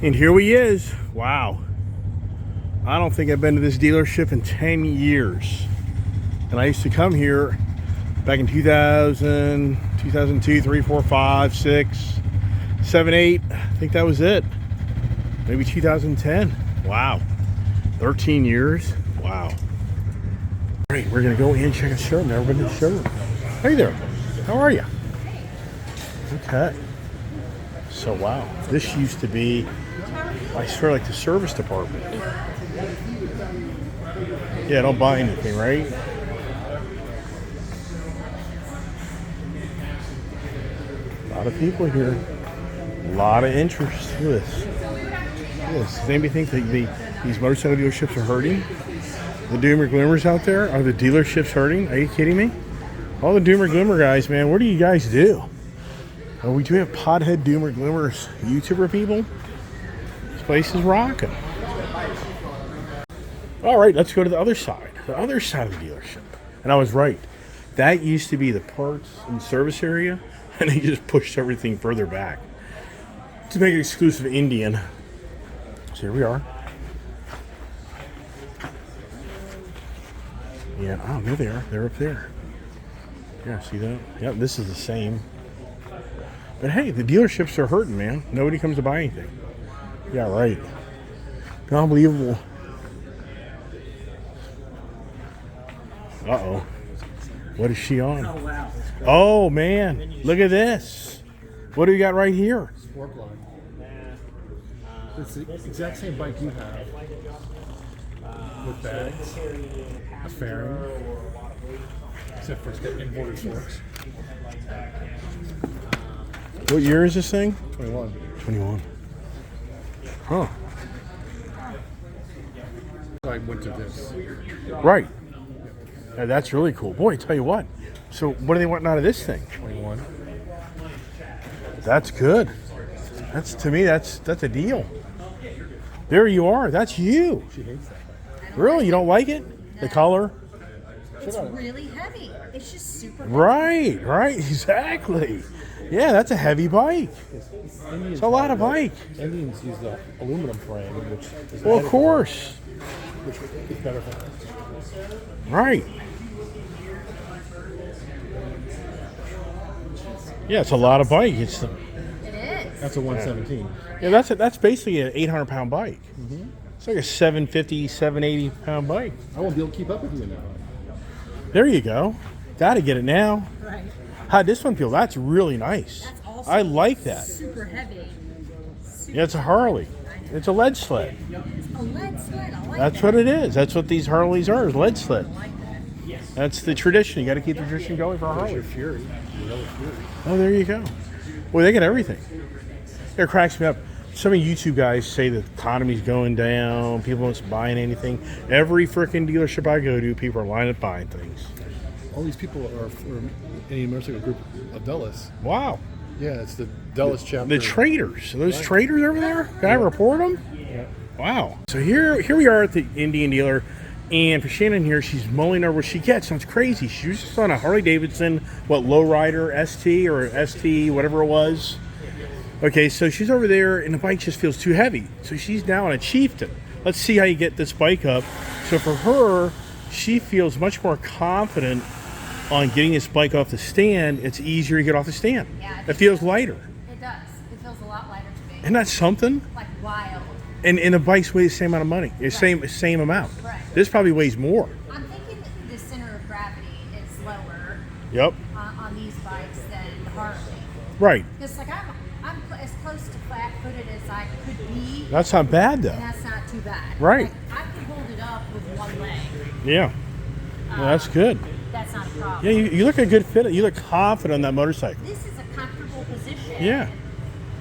And here he is. Wow. I don't think I've been to this dealership in 10 years. And I used to come here back in 2000, 2002, 3, 4, 5, 6, 7, 8. I think that was it. Maybe 2010. Wow. 13 years. Wow. All right, we're going to go in and check a showroom. Never been to the showroom. Hey there. How are you? Okay. So, wow. This used to be, I swear, like the service department. Yeah, don't buy anything, right? A lot of people here. A lot of interest. Look at this. Does anybody think that these motorcycle dealerships are hurting? The doomer gloomers out there? Are the dealerships hurting? Are you kidding me? All the doomer gloomer guys, man, what do you guys do? Oh, we do have pothead doomer gloomers YouTuber people. This place is rocking. All right, let's go to the other side. The other side of the dealership. And I was right. That used to be the parts and service area, and they just pushed everything further back to make it exclusive Indian. So here we are. Yeah, oh, there they are. They're up there. Yeah, see that? Yep, this is the same. But hey, the dealerships are hurting, man. Nobody comes to buy anything. Yeah, right. Unbelievable. Uh-oh. What is she on? Oh, wow. Oh, man. Look at this. What do we got right here? Sport line. It's the exact same bike you have. With bags, a fairing, except for it's got inboarded forks. What year is this thing? 21. 21. Huh. So I went to this. Right. Yeah, that's really cool. Boy, I tell you what. So what are they wanting out of this thing? 21. That's good. That's, to me, that's a deal. There you are. That's you. She hates that bike. Really? You don't like it? The color? It's really heavy. It's just super heavy. Right, exactly. Yeah, that's a heavy bike. It's a lot of bike. Indians use the aluminum frame, which is Well, of course. which is better for them. Right. Yeah, it's a lot of bike. It is. That's a 117. Yeah, that's basically an 800-pound bike. It's like a 750, 780-pound bike. I won't be able to keep up with you now. There you go. Gotta get it now. Right. How'd this one feel? That's really nice. That's also I like that. super heavy. Yeah, it's a Harley. It's a lead sled. A lead sled. I like That's that. what it is. That's what these Harleys are, is lead sled. I like that. That's the tradition. You got to keep the tradition going for a There's Harley. your Fury. Your yellow Fury. Oh, there you go. Well, they get everything. It cracks me up. Some of YouTube guys say the economy's going down. People aren't buying anything. Every freaking dealership I go to, people are lining up buying things. All these people are from any motorcycle group of Dulles. Wow. Yeah, it's the Dulles chapter. The traders. Are those traders over there? Can I report them? Yeah. Wow. So here we are at the Indian dealer, and for Shannon here, she's mulling over what she gets. Sounds crazy. She was just on a Harley Davidson, Lowrider ST or ST, whatever it was. Okay, so she's over there, and the bike just feels too heavy. So she's now on a Chieftain. Let's see how you get this bike up. So for her, she feels much more confident on getting this bike off the stand. It's easier to get off the stand. Yeah, It feels lighter. It does. It feels a lot lighter to me. Isn't that something? Like wild. And the bikes weigh the same amount of money. The same amount. Right. This probably weighs more. I'm thinking that the center of gravity is lower Yep. on these bikes than the Harley. Right. Because like I'm as close to flat-footed as I could be, That's not bad and though. that's not too bad. Right. Like, I can hold it up with one leg. Yeah. Well, that's good. That's not a problem. Yeah, you look a good fit. You look confident on that motorcycle. This is a comfortable position. Yeah.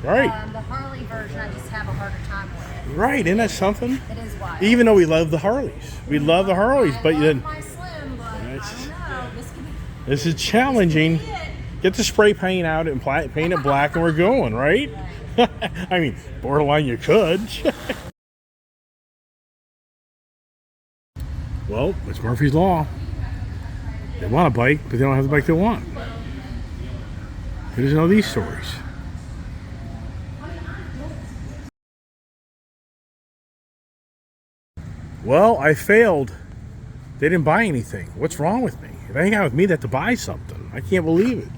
Right. The Harley version, I just have a harder time with it. Right. Isn't that something? It is wild. Even though we love the Harleys. We love the Harleys, but I then love my Slim, but I It's- don't know. This could be this is challenging. it. Get the spray paint out and paint it black and we're going, right? I mean, borderline you could. Well, it's Murphy's Law. They want a bike, but they don't have the bike they want. Who doesn't know these stories? Well, I failed. They didn't buy anything. What's wrong with me? If they hang out with me, they have to buy something. I can't believe it.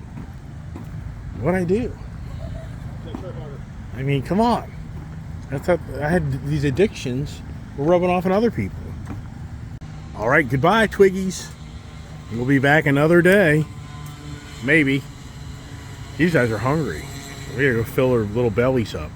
What'd I do? I mean, come on. I thought I had these addictions were rubbing off on other people. All right, goodbye, Twiggies. We'll be back another day. Maybe. These guys are hungry. We gotta go fill their little bellies up.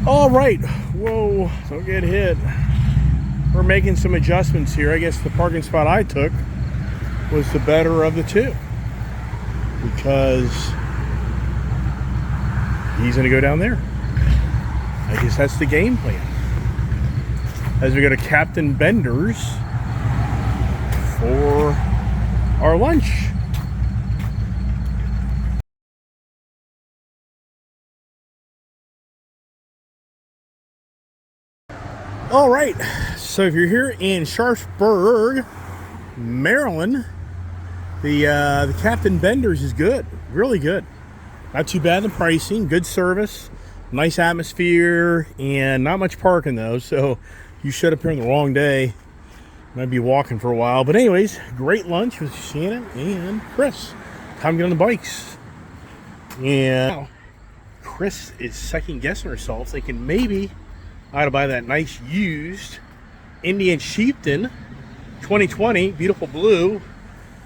All right, whoa, don't get hit. We're making some adjustments here. I guess the parking spot I took was the better of the two, because he's gonna go down there. I guess that's the game plan. As we go to Captain Bender's for our lunch. All right, so if you're here in Sharpsburg, Maryland, the Captain Bender's is good, really good. Not too bad in the pricing, good service, nice atmosphere, and not much parking though. So you showed up here on the wrong day, might be walking for a while. But anyways, great lunch with Shannon and Chris. Time to get on the bikes. And Chris is second guessing herself, thinking maybe I ought to buy that nice used Indian Chieftain 2020, beautiful blue,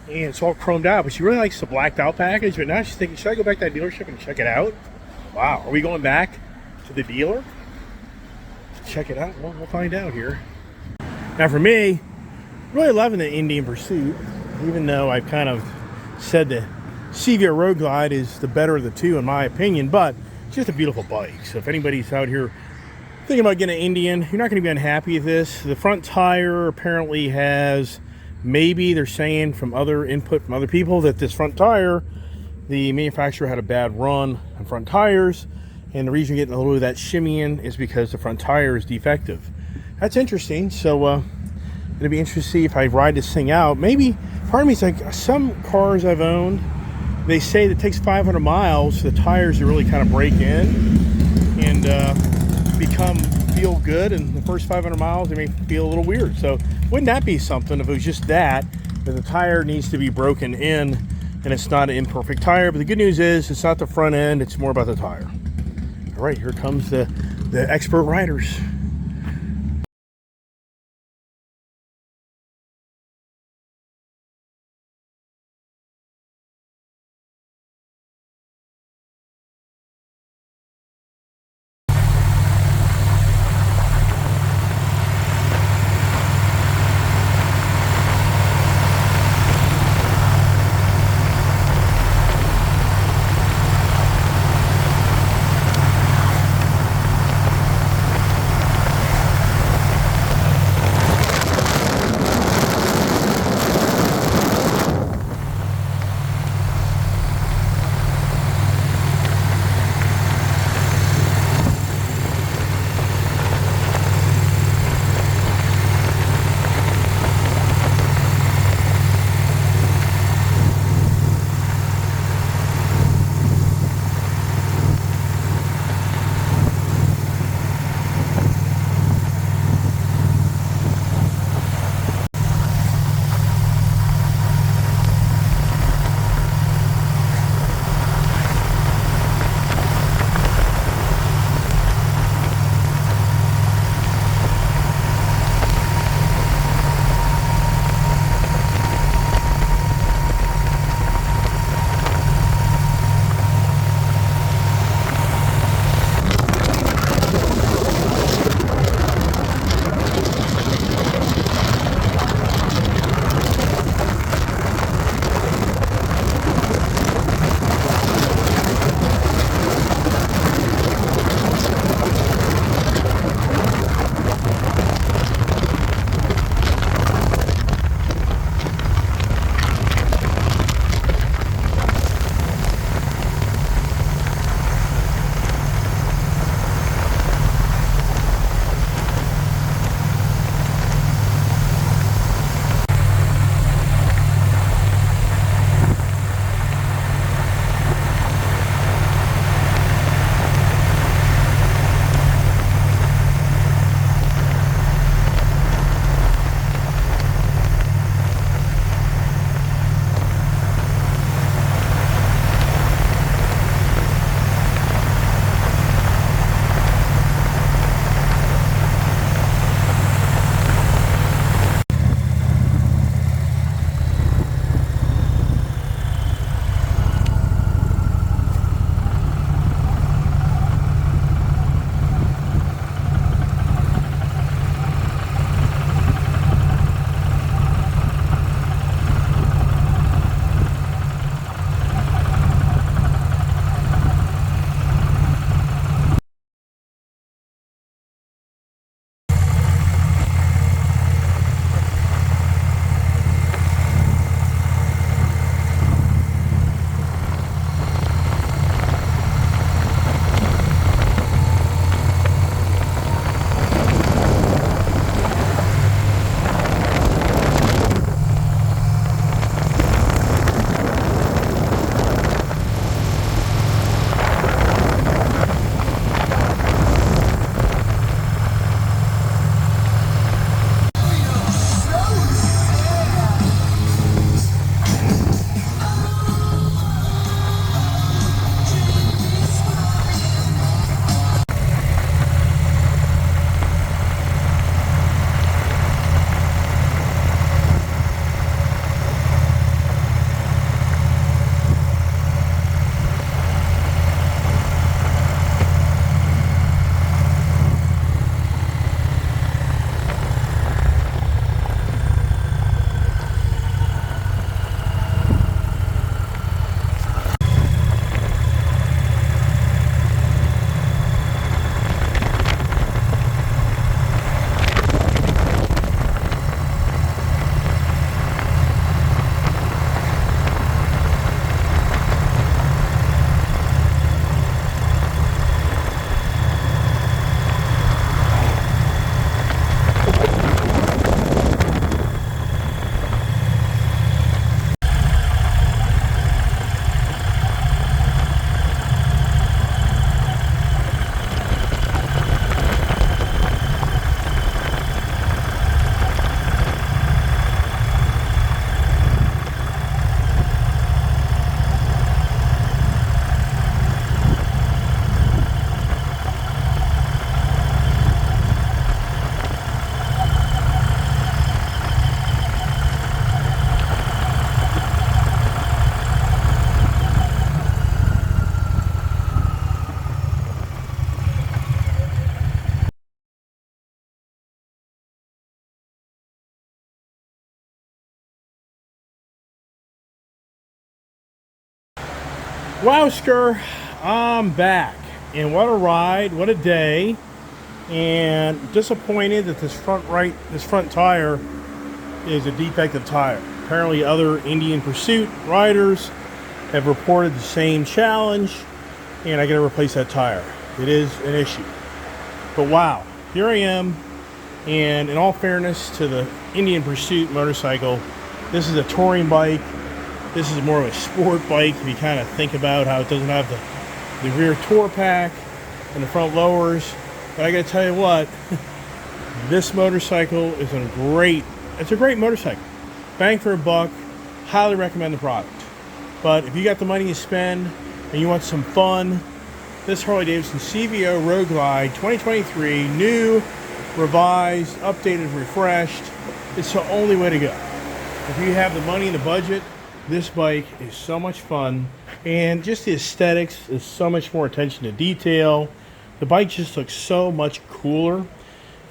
and it's all chromed out. But she really likes the blacked out package. But now she's thinking, should I go back to that dealership and check it out? Wow, are we going back to the dealer to check it out? Well, we'll find out here. Now for me, really loving the Indian Pursuit, even though I've kind of said the CVR Road Glide is the better of the two in my opinion. But It's just a beautiful bike. So if anybody's out here thinking about getting an Indian, you're not going to be unhappy with this. The front tire apparently has, maybe they're saying from other input from other people, that this front tire, the manufacturer had a bad run on front tires, and the reason you're getting a little bit of that shimmying is because the front tire is defective. That's interesting. So it'll be interesting to see if I ride this thing out. Maybe part of me is like, some cars I've owned, they say that it takes 500 miles for the tires to really kind of break in and feel good, and the first 500 miles they may feel a little weird. So wouldn't that be something if it was just that the tire needs to be broken in and it's not an imperfect tire? But the good news is it's not the front end, it's more about the tire. All right, here comes the expert riders. Wowsker, I'm back. And what a ride, what a day. And disappointed that this front tire is a defective tire. Apparently other Indian Pursuit riders have reported the same challenge, and I gotta replace that tire. It is an issue. But wow, here I am, and in all fairness to the Indian Pursuit motorcycle, this is a touring bike. This is more of a sport bike if you kind of think about how it doesn't have the rear tour pack and the front lowers. But I gotta tell you what, this motorcycle is it's a great motorcycle. Bang for a buck, highly recommend the product. But if you got the money to spend and you want some fun, this Harley Davidson CVO Road Glide 2023, new, revised, updated, refreshed, it's the only way to go. If you have the money and the budget, this bike is so much fun, and just the aesthetics is so much more attention to detail. The bike just looks so much cooler,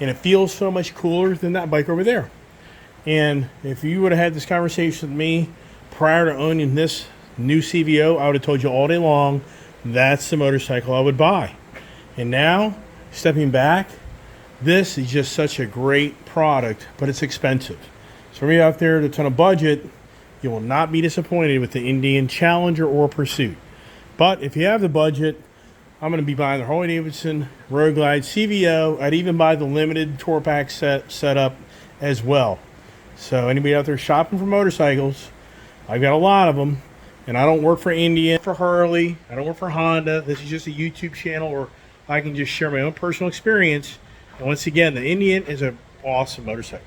and it feels so much cooler than that bike over there. And if you would have had this conversation with me prior to owning this new CVO, I would have told you all day long, that's the motorcycle I would buy. And now, stepping back, this is just such a great product, but it's expensive. So for you out there that's on a budget, you will not be disappointed with the Indian Challenger or Pursuit. But if you have the budget, I'm going to be buying the Harley Davidson Road Glide CVO. I'd even buy the limited tour pack set up as well. So anybody out there shopping for motorcycles, I've got a lot of them. And I don't work for Indian, for Harley, I don't work for Honda. This is just a YouTube channel where I can just share my own personal experience. And once again, the Indian is an awesome motorcycle.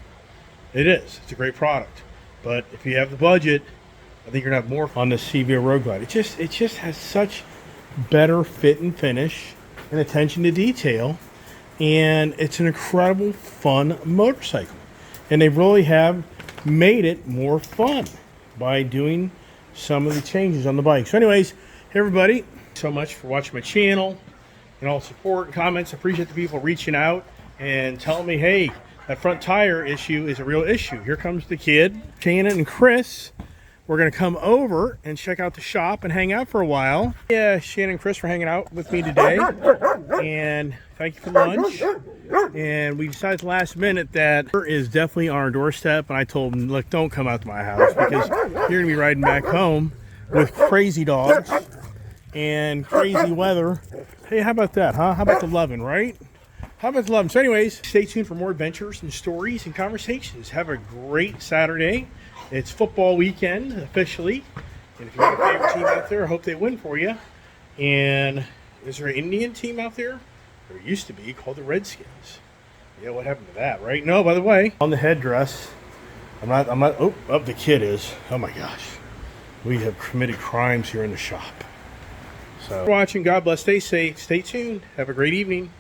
It is. It's a great product. But if you have the budget, I think you're going to have more on the CVO Road Glide. It just has such better fit and finish and attention to detail. And it's an incredible fun motorcycle. And they really have made it more fun by doing some of the changes on the bike. So anyways, hey everybody, so much for watching my channel and all support and comments. I appreciate the people reaching out and telling me, hey, that front tire issue is a real issue. Here comes the kid, Shannon and Chris. We're gonna come over and check out the shop and hang out for a while. Yeah, Shannon and Chris for hanging out with me today. And thank you for lunch. And we decided last minute that is definitely on our doorstep. And I told them, look, don't come out to my house because you're gonna be riding back home with crazy dogs and crazy weather. Hey, how about that, huh? How about the loving, right? How about the loving? So anyways, stay tuned for more adventures and stories and conversations. Have a great Saturday. It's football weekend officially. And if you have a favorite team out there, I hope they win for you. And is there an Indian team out there? There used to be, called the Redskins. Yeah, what happened to that, right? No, by the way, on the headdress, I'm not, oh, the kid is. Oh my gosh. We have committed crimes here in the shop. So, watching, God bless, stay safe, stay tuned, have a great evening.